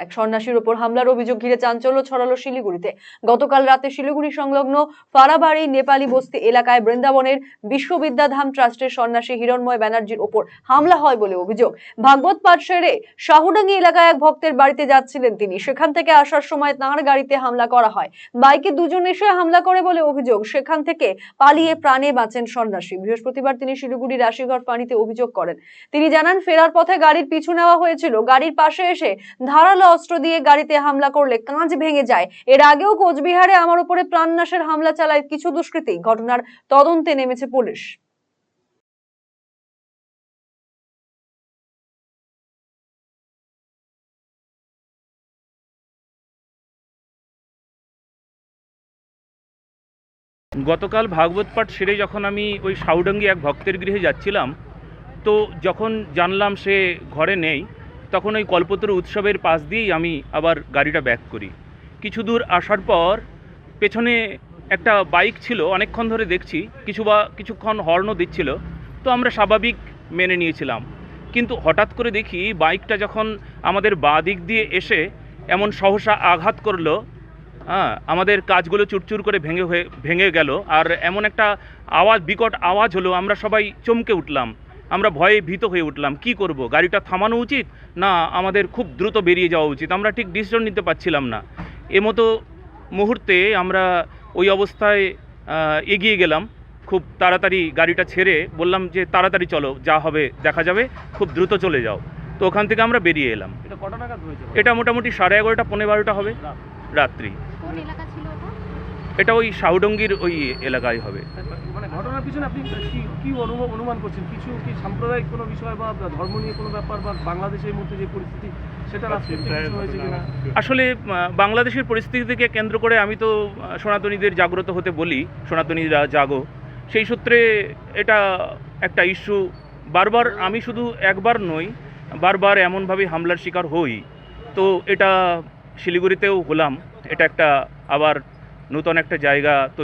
এক সন্ন্যাসীর উপর হামলার অভিযোগ ঘিরে চাঞ্চল্য ছড়ালো শিলিগুড়িতে। গতকাল রাতে শিলিগুড়ি সংলগ্ন ফারাবাড়ি নেপালি বস্তি এলাকায় বৃন্দাবনের বিশ্ববিদ্যাধাম ট্রাস্টের সন্ন্যাসী হিরণময় ব্যানার্জির উপর হামলা হয় বলে অভিযোগ। ভাগবত পাঠ সেরে শাহুডাঙ্গি এলাকায় এক ভক্তের বাড়িতে যাচ্ছিলেন তিনি। সেখান থেকে আসার সময় তাঁর গাড়িতে হামলা করা হয়। বাইকে দুজন এসে হামলা করে বলে অভিযোগ। সেখান থেকে পালিয়ে প্রাণে বাঁচেন সন্ন্যাসী। বৃহস্পতিবার তিনি শিলিগুড়ি রাশিঘর ফাঁড়িতে অভিযোগ করেন। তিনি জানান, ফেরার পথে গাড়ির পিছু নেওয়া হয়েছিল। গাড়ির পাশে এসে ধারালো অস্ত্র দিয়ে গাড়িতে হামলা করলে কাঁচ ভেঙে যায়। এর আগেও কোচবিহারে আমার উপরে প্রাণনাশের হামলা চালায় কিছু দুষ্কৃতী। ঘটনার তদন্তে নেমেছে পুলিশ। গতকাল ভাগবত পাঠ সেরে যখন আমি ওই শাহুডাঙ্গি এক ভক্তের গৃহে যাচ্ছিলাম, তো যখন জানলাম সে ঘরে নেই, তখন ওই কল্পতরু উৎসবের পাশ দিয়েই আমি আবার গাড়িটা ব্যাক করি। কিছু দূর আসার পর পেছনে একটা বাইক ছিল, অনেকক্ষণ ধরে দেখছি কিছুক্ষণ হর্নও দিচ্ছিল, তো আমরা স্বাভাবিক মেনে নিয়েছিলাম। কিন্তু হঠাৎ করে দেখি বাইকটা যখন আমাদের বাঁ দিক দিয়ে এসে এমন সহসা আঘাত করলো, আমাদের কাজগুলো চুরচুর করে ভেঙে গেল। আর এমন একটা আওয়াজ, বিকট আওয়াজ হলো, আমরা সবাই চমকে উঠলাম। আমরা ভয়ে ভীত হয়ে উঠলাম। কি করব? গাড়িটা থামানো উচিত না আমাদের খুব দ্রুত বেরিয়ে যাওয়া উচিত? আমরা ঠিক ডিসিশন নিতে পারছিলাম না। এমতো মুহূর্তে আমরা ওই অবস্থায় এগিয়ে গেলাম। খুব তাড়াতাড়ি গাড়িটা ছেড়ে বললাম যে তাড়াতাড়ি চলো, যা হবে দেখা যাবে, খুব দ্রুত চলে যাও। তো ওখান থেকে আমরা বেরিয়ে এলাম। এটা কটা নাগাদ হয়েছে? এটা মোটামুটি 11:30 পৌনে 12টা হবে রাত্রি। কোন এলাকা ছিল ওটা? এটা ওই শাহুডাঙ্গির ওই এলাকায় হবে। মানে ঘটনার পিছনে আপনি কি অনুমান করছেন? কিছু কি সাম্প্রদায়িক কোনো বিষয় বা ধর্ম নিয়ে কোনো ব্যাপার, বা বাংলাদেশের মধ্যে যে পরিস্থিতি সেটা হয়েছে কিনা? আসলে বাংলাদেশের পরিস্থিতিকে কেন্দ্র করে আমি তো সনাতনীদের জাগ্রত হতে বলি, সনাতনীরা জাগো। সেই সূত্রে এটা একটা ইস্যু। বারবার, আমি শুধু একবার নই, বারবার এমনভাবে হামলার শিকার হই। তো এটা শিলিগুড়িতেও হলাম। এটা একটা আবার নতুন একটা জায়গা তৈরি।